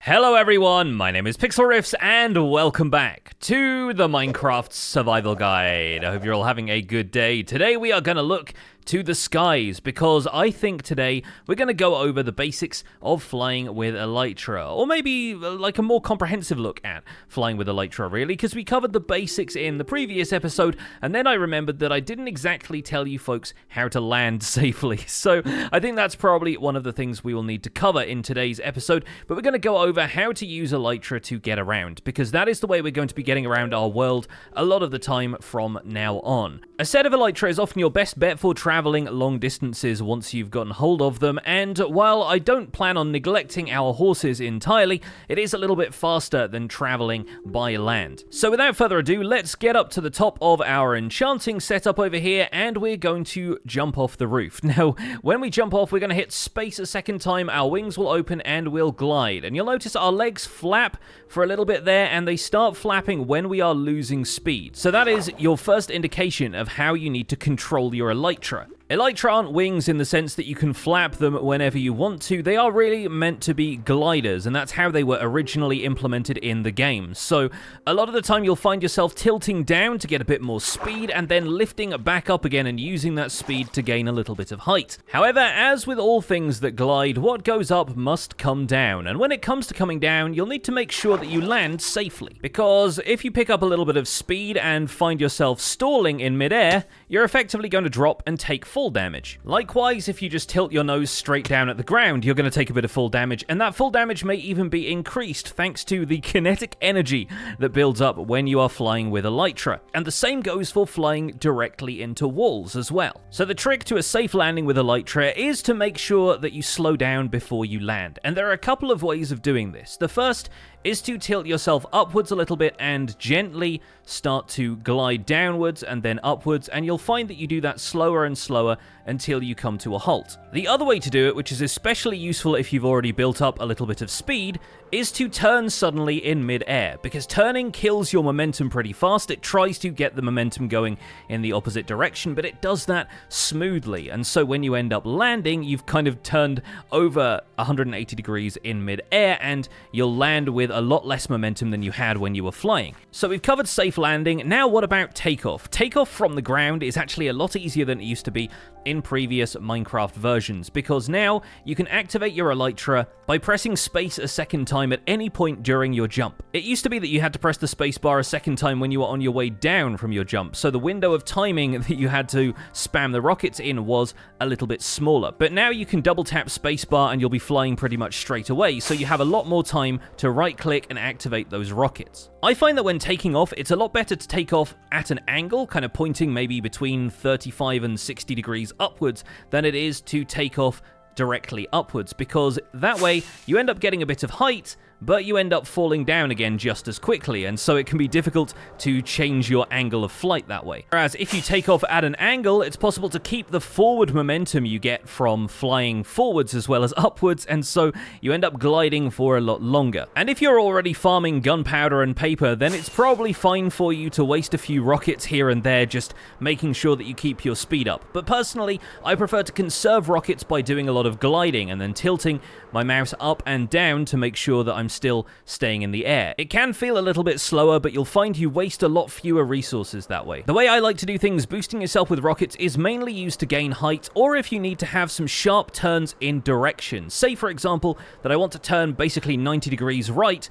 Hello everyone, my name is Pixlriffs and welcome back to the Minecraft Survival Guide. I hope you're all having a good day. Today we are going to look to the skies because I think today we're going to go over the basics of flying with Elytra, or maybe like a more comprehensive look at flying with Elytra really, because we covered the basics in the previous episode and then I remembered that I didn't exactly tell you folks how to land safely. So I think that's probably one of the things we will need to cover in today's episode, but we're going to go over how to use Elytra to get around, because that is the way we're going to be getting around our world a lot of the time from now on. A set of Elytra is often your best bet for traveling long distances once you've gotten hold of them, and while I don't plan on neglecting our horses entirely, it is a little bit faster than traveling by land. So without further ado, let's get up to the top of our enchanting setup over here, and we're going to jump off the roof. Now, when we jump off, we're going to hit space a second time, our wings will open and we'll glide, and you'll notice our legs flap for a little bit there, and they start flapping when we are losing speed. So that is your first indication of how you need to control your Elytra. Elytra aren't wings in the sense that you can flap them whenever you want to. They are really meant to be gliders, and that's how they were originally implemented in the game. So a lot of the time you'll find yourself tilting down to get a bit more speed and then lifting back up again and using that speed to gain a little bit of height. However, as with all things that glide, what goes up must come down, and when it comes to coming down, you'll need to make sure that you land safely, because if you pick up a little bit of speed and find yourself stalling in midair, you're effectively going to drop and take full damage. Likewise, if you just tilt your nose straight down at the ground, you're going to take a bit of full damage, and that full damage may even be increased thanks to the kinetic energy that builds up when you are flying with Elytra. And the same goes for flying directly into walls as well. So the trick to a safe landing with Elytra is to make sure that you slow down before you land. And there are a couple of ways of doing this. The first is to tilt yourself upwards a little bit and gently start to glide downwards and then upwards, and you'll find that you do that slower and slower until you come to a halt. The other way to do it, which is especially useful if you've already built up a little bit of speed, is to turn suddenly in mid-air, because turning kills your momentum pretty fast. It tries to get the momentum going in the opposite direction, but it does that smoothly, and so when you end up landing, you've kind of turned over 180 degrees in mid-air, and you'll land with a lot less momentum than you had when you were flying. So we've covered safe landing. Now what about takeoff? Takeoff from the ground is actually a lot easier than it used to be in previous Minecraft versions, because now you can activate your Elytra by pressing space a second time at any point during your jump. It used to be that you had to press the space bar a second time when you were on your way down from your jump, so the window of timing that you had to spam the rockets in was a little bit smaller. But now you can double tap space bar and you'll be flying pretty much straight away, so you have a lot more time to right click and activate those rockets. I find that when taking off, it's a lot better to take off at an angle, kind of pointing maybe between 35 and 60 degrees upwards, than it is to take off directly upwards, because that way you end up getting a bit of height, but you end up falling down again just as quickly, and so it can be difficult to change your angle of flight that way. Whereas if you take off at an angle, it's possible to keep the forward momentum you get from flying forwards as well as upwards, and so you end up gliding for a lot longer. And if you're already farming gunpowder and paper, then it's probably fine for you to waste a few rockets here and there, just making sure that you keep your speed up. But personally, I prefer to conserve rockets by doing a lot of gliding and then tilting my mouse up and down to make sure that I'm still staying in the air. It can feel a little bit slower, but you'll find you waste a lot fewer resources that way. The way I like to do things, boosting yourself with rockets is mainly used to gain height, or if you need to have some sharp turns in direction. Say, for example, that I want to turn basically 90 degrees right,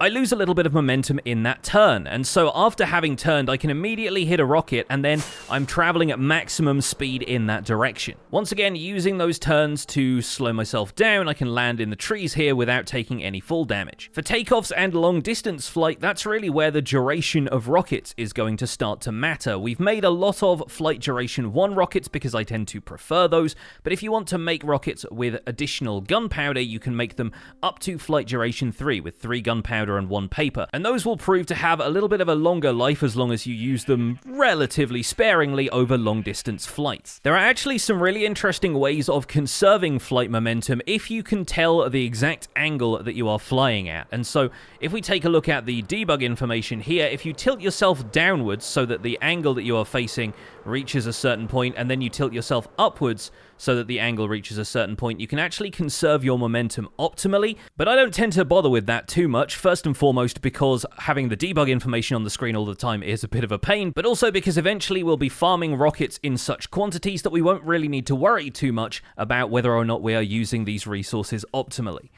I lose a little bit of momentum in that turn, and so after having turned, I can immediately hit a rocket, and then I'm traveling at maximum speed in that direction. Once again, using those turns to slow myself down, I can land in the trees here without taking any fall damage. For takeoffs and long distance flight, that's really where the duration of rockets is going to start to matter. We've made a lot of flight duration 1 rockets because I tend to prefer those, but if you want to make rockets with additional gunpowder, you can make them up to flight duration 3 with 3 gunpowder and 1 paper, and those will prove to have a little bit of a longer life as long as you use them relatively sparingly over long distance flights. There are actually some really interesting ways of conserving flight momentum if you can tell the exact angle that you are flying at. And so if we take a look at the debug information here, if you tilt yourself downwards so that the angle that you are facing reaches a certain point, and then you tilt yourself upwards so that the angle reaches a certain point, you can actually conserve your momentum optimally, but I don't tend to bother with that too much, first and foremost because having the debug information on the screen all the time is a bit of a pain, but also because eventually we'll be farming rockets in such quantities that we won't really need to worry too much about whether or not we are using these resources optimally.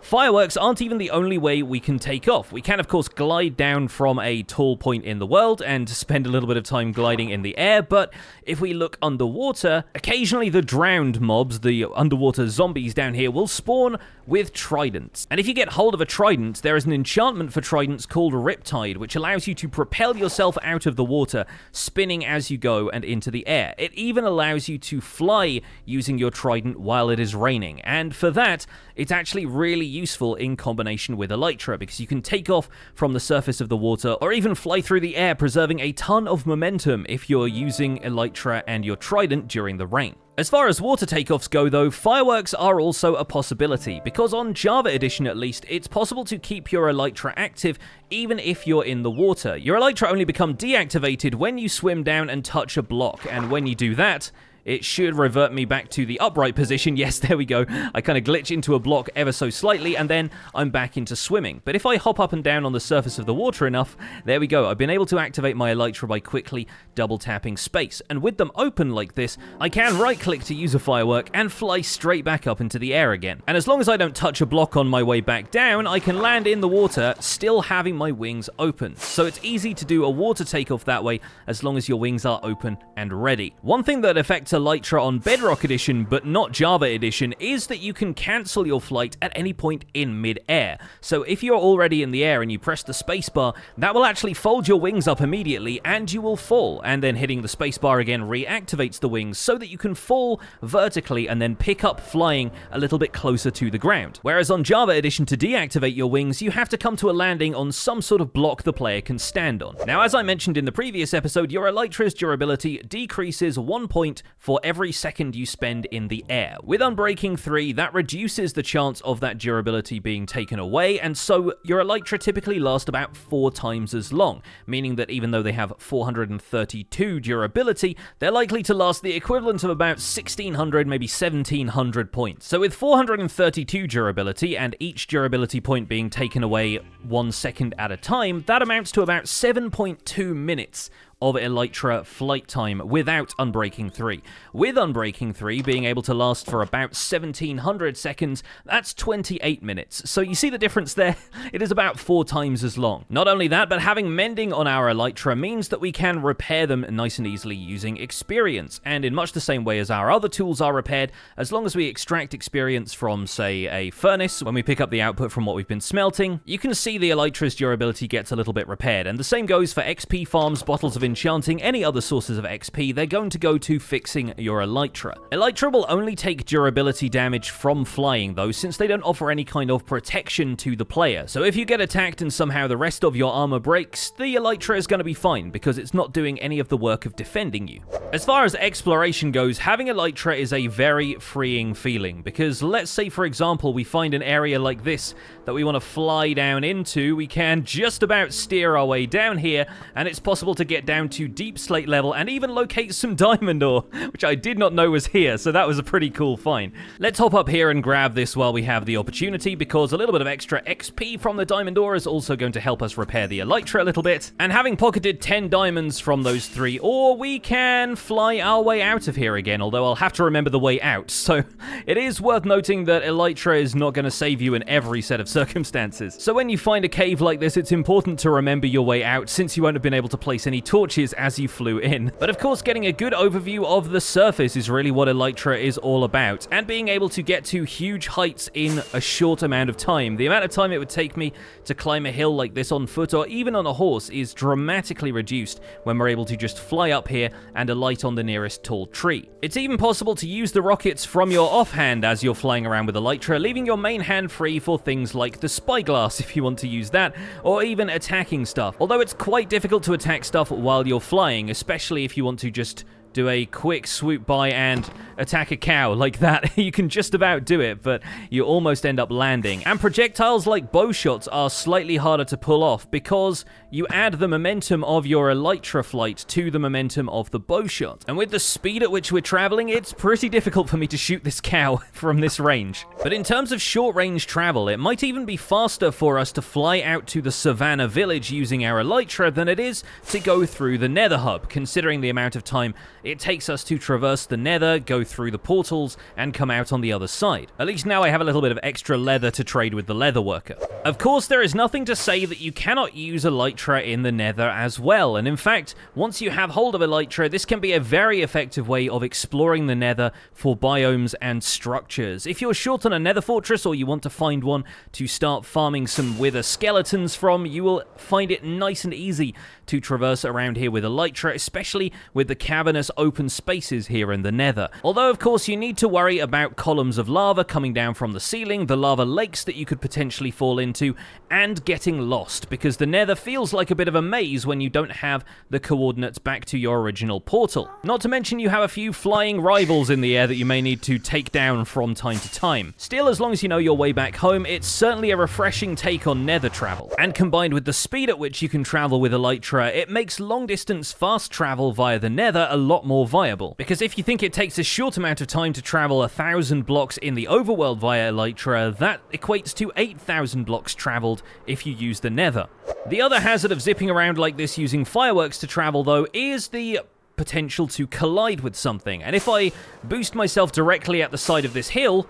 Fireworks aren't even the only way we can take off. We can, of course, glide down from a tall point in the world and spend a little bit of time gliding in the air, but if we look underwater, occasionally the drowned mobs, the underwater zombies down here, will spawn with tridents. And if you get hold of a trident, there is an enchantment for tridents called Riptide, which allows you to propel yourself out of the water, spinning as you go and into the air. It even allows you to fly using your trident while it is raining, and for that, it's actually really useful in combination with Elytra, because you can take off from the surface of the water or even fly through the air, preserving a ton of momentum if you're using Elytra and your trident during the rain. As far as water takeoffs go though, fireworks are also a possibility, because on Java Edition at least, it's possible to keep your Elytra active even if you're in the water. Your Elytra only become deactivated when you swim down and touch a block, and when you do that, it should revert me back to the upright position. Yes, there we go. I kind of glitch into a block ever so slightly, and then I'm back into swimming. But if I hop up and down on the surface of the water enough, there we go. I've been able to activate my Elytra by quickly double-tapping space. And with them open like this, I can right-click to use a firework and fly straight back up into the air again. And as long as I don't touch a block on my way back down, I can land in the water, still having my wings open. So it's easy to do a water takeoff that way, as long as your wings are open and ready. One thing that affects Elytra on Bedrock Edition, but not Java Edition, is that you can cancel your flight at any point in mid-air. So if you're already in the air and you press the spacebar, that will actually fold your wings up immediately and you will fall, and then hitting the spacebar again reactivates the wings so that you can fall vertically and then pick up flying a little bit closer to the ground. Whereas on Java Edition, to deactivate your wings, you have to come to a landing on some sort of block the player can stand on. Now, as I mentioned in the previous episode, your Elytra's durability decreases 1 point for every second you spend in the air. With Unbreaking 3, that reduces the chance of that durability being taken away, and so your Elytra typically last about 4 times as long, meaning that even though they have 432 durability, they're likely to last the equivalent of about 1600, maybe 1700 points. So with 432 durability, and each durability point being taken away 1 second at a time, that amounts to about 7.2 minutes of Elytra flight time without Unbreaking 3. With Unbreaking 3 being able to last for about 1700 seconds, that's 28 minutes. So you see the difference there? It is about 4 times as long. Not only that, but having mending on our Elytra means that we can repair them nice and easily using experience, and in much the same way as our other tools are repaired, as long as we extract experience from, say, a furnace, when we pick up the output from what we've been smelting, you can see the Elytra's durability gets a little bit repaired, and the same goes for XP farms, bottles of enchanting, any other sources of XP, they're going to go to fixing your Elytra. Elytra will only take durability damage from flying though, since they don't offer any kind of protection to the player. So if you get attacked and somehow the rest of your armor breaks, the Elytra is going to be fine, because it's not doing any of the work of defending you. As far as exploration goes, having Elytra is a very freeing feeling, because let's say for example we find an area like this that we want to fly down into, we can just about steer our way down here, and it's possible to get down to deep slate level and even locate some diamond ore, which I did not know was here, so that was a pretty cool find. Let's hop up here and grab this while we have the opportunity, because a little bit of extra XP from the diamond ore is also going to help us repair the Elytra a little bit, and having pocketed 10 diamonds from those 3 ore, we can fly our way out of here again, although I'll have to remember the way out, so it is worth noting that Elytra is not going to save you in every set of circumstances. So when you find a cave like this, it's important to remember your way out, since you won't have been able to place any torches as you flew in. But of course, getting a good overview of the surface is really what Elytra is all about, and being able to get to huge heights in a short amount of time. The amount of time it would take me to climb a hill like this on foot or even on a horse is dramatically reduced when we're able to just fly up here and alight on the nearest tall tree. It's even possible to use the rockets from your offhand as you're flying around with Elytra, leaving your main hand free for things like the spyglass if you want to use that, or even attacking stuff. Although it's quite difficult to attack stuff while you're flying, especially if you want to just do a quick swoop by and attack a cow like that. You can just about do it, but you almost end up landing. And projectiles like bow shots are slightly harder to pull off because you add the momentum of your elytra flight to the momentum of the bow shot. And with the speed at which we're traveling, it's pretty difficult for me to shoot this cow from this range. But in terms of short-range travel, it might even be faster for us to fly out to the savannah village using our elytra than it is to go through the nether hub, considering the amount of time it takes us to traverse the nether, go through the portals, and come out on the other side. At least now I have a little bit of extra leather to trade with the leather worker. Of course, there is nothing to say that you cannot use elytra in the nether as well, and in fact, once you have hold of elytra, this can be a very effective way of exploring the nether for biomes and structures. If you're short on a nether fortress or you want to find one to start farming some wither skeletons from, you will find it nice and easy to traverse around here with elytra, especially with the cavernous open spaces here in the nether. Although, of course, you need to worry about columns of lava coming down from the ceiling, the lava lakes that you could potentially fall into, and getting lost, because the nether feels like a bit of a maze when you don't have the coordinates back to your original portal. Not to mention you have a few flying rivals in the air that you may need to take down from time to time. Still, as long as you know your way back home, it's certainly a refreshing take on nether travel. And combined with the speed at which you can travel with elytra, it makes long-distance fast travel via the nether a lot more viable. Because if you think it takes a short amount of time to travel 1,000 blocks in the overworld via elytra, that equates to 8,000 blocks traveled if you use the nether. The other hazard of zipping around like this using fireworks to travel, though, is the potential to collide with something. And if I boost myself directly at the side of this hill,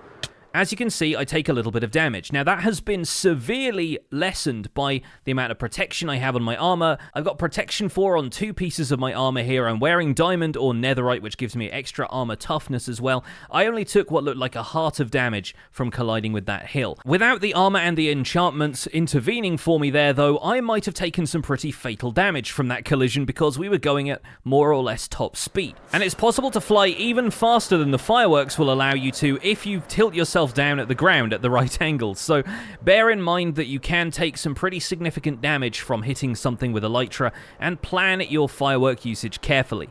as you can see, I take a little bit of damage. Now, that has been severely lessened by the amount of protection I have on my armor. I've got protection 4 on 2 pieces of my armor here. I'm wearing diamond or netherite, which gives me extra armor toughness as well. I only took what looked like a heart of damage from colliding with that hill. Without the armor and the enchantments intervening for me there, though, I might have taken some pretty fatal damage from that collision because we were going at more or less top speed. And it's possible to fly even faster than the fireworks will allow you to if you tilt yourself down at the ground at the right angle. So bear in mind that you can take some pretty significant damage from hitting something with elytra, and plan your firework usage carefully.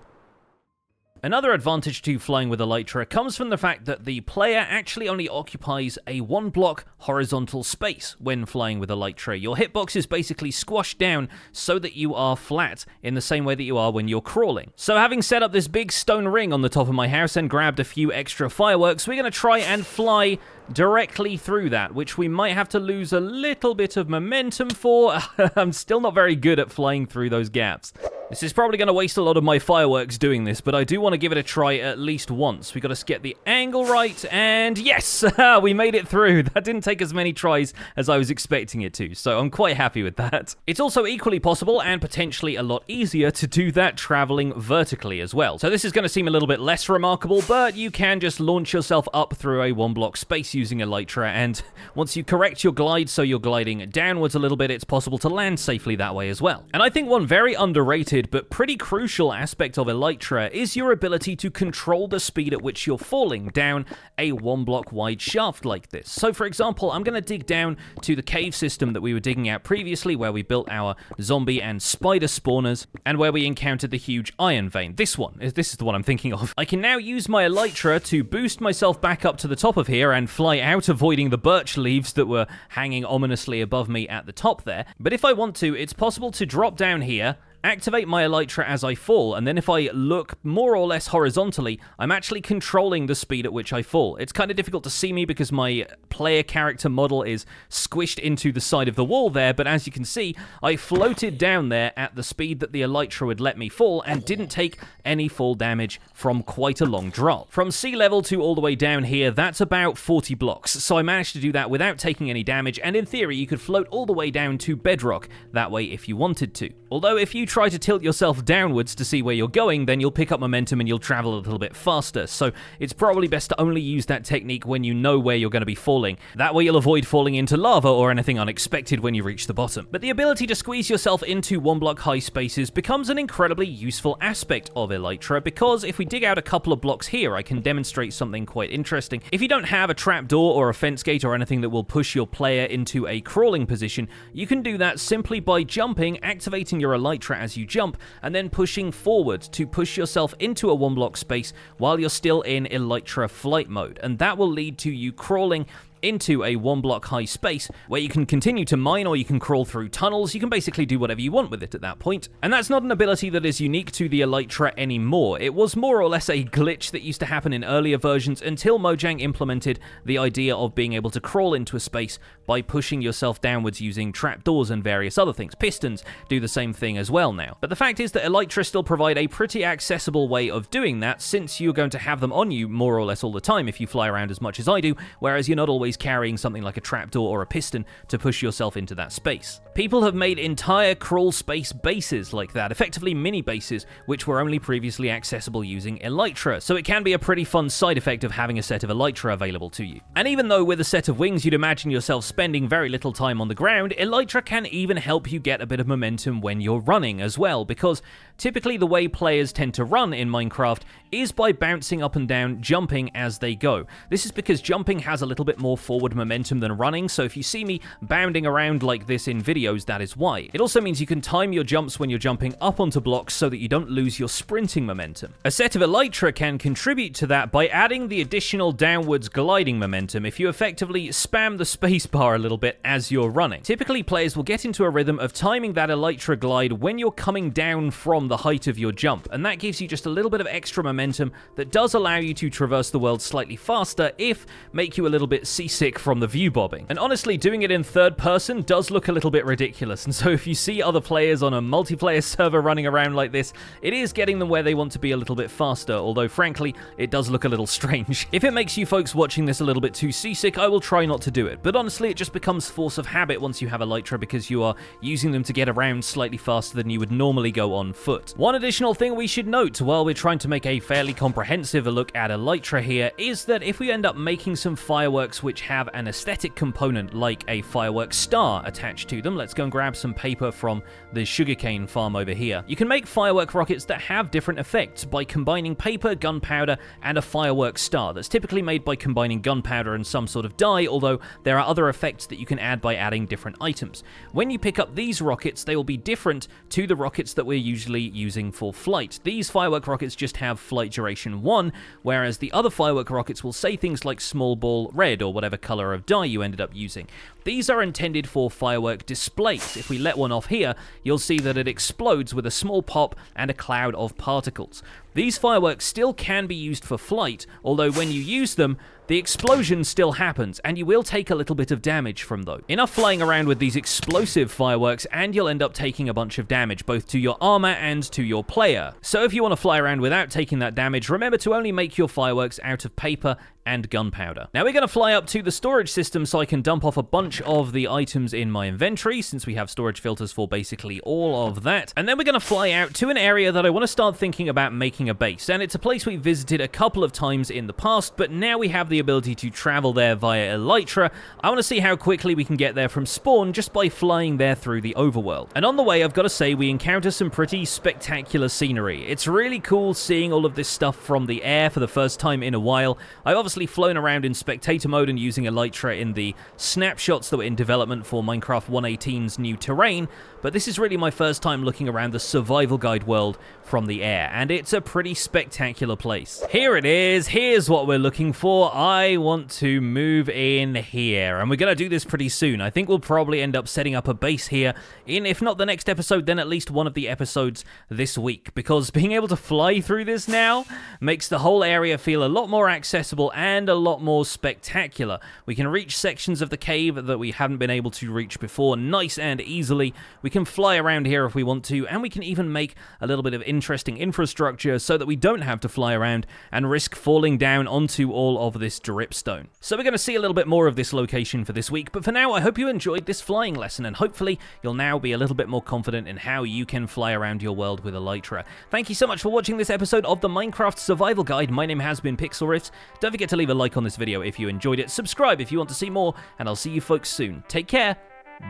Another advantage to flying with elytra comes from the fact that the player actually only occupies a 1-block horizontal space when flying with elytra. Your hitbox is basically squashed down so that you are flat in the same way that you are when you're crawling. So having set up this big stone ring on the top of my house and grabbed a few extra fireworks, we're going to try and fly directly through that, which we might have to lose a little bit of momentum for. I'm still not very good at flying through those gaps. This is probably going to waste a lot of my fireworks doing this, but I do want to give it a try at least once. We got to get the angle right, and yes! We made it through. That didn't take as many tries as I was expecting it to, so I'm quite happy with that. It's also equally possible, and potentially a lot easier, to do that traveling vertically as well. So this is going to seem a little bit less remarkable, but you can just launch yourself up through a 1-block space using elytra, and once you correct your glide so you're gliding downwards a little bit, it's possible to land safely that way as well. And I think one very underrated but pretty crucial aspect of elytra is your ability to control the speed at which you're falling down a 1-block wide shaft like this. So for example, I'm going to dig down to the cave system that we were digging out previously, where we built our zombie and spider spawners, and where we encountered the huge iron vein. This is the one I'm thinking of. I can now use my elytra to boost myself back up to the top of here and fly out, avoiding the birch leaves that were hanging ominously above me at the top there. But if I want to, it's possible to drop down here, activate my elytra as I fall, and then if I look more or less horizontally, I'm actually controlling the speed at which I fall. It's kind of difficult to see me because my player character model is squished into the side of the wall there, but as you can see, I floated down there at the speed that the elytra would let me fall and didn't take any fall damage from quite a long drop. From sea level to all the way down here, that's about 40 blocks, so I managed to do that without taking any damage, and in theory, you could float all the way down to bedrock that way if you wanted to. Although if you try to tilt yourself downwards to see where you're going, then you'll pick up momentum and you'll travel a little bit faster, so it's probably best to only use that technique when you know where you're going to be falling. That way you'll avoid falling into lava or anything unexpected when you reach the bottom. But the ability to squeeze yourself into 1-block high spaces becomes an incredibly useful aspect of elytra, because if we dig out a couple of blocks here, I can demonstrate something quite interesting. If you don't have a trapdoor or a fence gate or anything that will push your player into a crawling position, you can do that simply by jumping, activating your elytra as you jump, and then pushing forward to push yourself into a 1-block space while you're still in Elytra flight mode, and that will lead to you crawling into a 1-block high space where you can continue to mine, or you can crawl through tunnels. You can basically do whatever you want with it at that point. And that's not an ability that is unique to the Elytra anymore. It was more or less a glitch that used to happen in earlier versions until Mojang implemented the idea of being able to crawl into a space by pushing yourself downwards using trapdoors and various other things. Pistons do the same thing as well now. But the fact is that Elytra still provide a pretty accessible way of doing that, since you're going to have them on you more or less all the time if you fly around as much as I do, whereas you're not always carrying something like a trapdoor or a piston to push yourself into that space. People have made entire crawl space bases like that, effectively mini bases, which were only previously accessible using Elytra, so it can be a pretty fun side effect of having a set of Elytra available to you. And even though with a set of wings you'd imagine yourself spending very little time on the ground, Elytra can even help you get a bit of momentum when you're running as well, because typically the way players tend to run in Minecraft is by bouncing up and down, jumping as they go. This is because jumping has a little bit more forward momentum than running, so if you see me bounding around like this in videos, that is why. It also means you can time your jumps when you're jumping up onto blocks so that you don't lose your sprinting momentum. A set of Elytra can contribute to that by adding the additional downwards gliding momentum if you effectively spam the spacebar a little bit as you're running. Typically, players will get into a rhythm of timing that Elytra glide when you're coming down from the height of your jump, and that gives you just a little bit of extra momentum that does allow you to traverse the world slightly faster, if make you a little bit seasick from the view bobbing. And honestly, doing it in third person does look a little bit ridiculous, and so if you see other players on a multiplayer server running around like this, it is getting them where they want to be a little bit faster, although frankly, it does look a little strange. If it makes you folks watching this a little bit too seasick, I will try not to do it, but honestly, it just becomes force of habit once you have Elytra, because you are using them to get around slightly faster than you would normally go on foot. One additional thing we should note while we're trying to make a fairly comprehensive look at Elytra here is that if we end up making some fireworks which have an aesthetic component like a firework star attached to them, let's go and grab some paper from the sugarcane farm over here. You can make firework rockets that have different effects by combining paper, gunpowder, and a firework star that's typically made by combining gunpowder and some sort of dye, although there are other effects that you can add by adding different items. When you pick up these rockets, they will be different to the rockets that we're usually using for flight. These firework rockets just have flight duration 1, whereas the other firework rockets will say things like small ball red or whatever color of dye you ended up using. These are intended for firework displays. If we let one off here, you'll see that it explodes with a small pop and a cloud of particles. These fireworks still can be used for flight, although when you use them, the explosion still happens, and you will take a little bit of damage from those. Enough flying around with these explosive fireworks, and you'll end up taking a bunch of damage, both to your armor and to your player. So if you want to fly around without taking that damage, remember to only make your fireworks out of paper and gunpowder. Now we're going to fly up to the storage system so I can dump off a bunch of the items in my inventory, since we have storage filters for basically all of that. And then we're going to fly out to an area that I want to start thinking about making a base. And it's a place we visited a couple of times in the past, but now we have the ability to travel there via Elytra. I want to see how quickly we can get there from spawn just by flying there through the overworld. And on the way, I've got to say, we encounter some pretty spectacular scenery. It's really cool seeing all of this stuff from the air for the first time in a while. I've obviously flown around in spectator mode and using Elytra in the snapshots that were in development for Minecraft 1.18's new terrain, but this is really my first time looking around the survival guide world from the air, and it's a pretty spectacular place. Here it is. Here's what we're looking for. I want to move in here, and we're going to do this pretty soon. I think we'll probably end up setting up a base here in, if not the next episode, then at least one of the episodes this week, because being able to fly through this now makes the whole area feel a lot more accessible and a lot more spectacular. We can reach sections of the cave that we haven't been able to reach before nice and easily. We can fly around here if we want to, and we can even make a little bit of interesting infrastructure so that we don't have to fly around and risk falling down onto all of this dripstone. So we're going to see a little bit more of this location for this week, but for now I hope you enjoyed this flying lesson, and hopefully you'll now be a little bit more confident in how you can fly around your world with Elytra. Thank you so much for watching this episode of the Minecraft Survival Guide. My name has been Pixlriffs. Don't forget to leave a like on this video if you enjoyed it, subscribe if you want to see more, and I'll see you folks soon. Take care,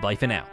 bye for now.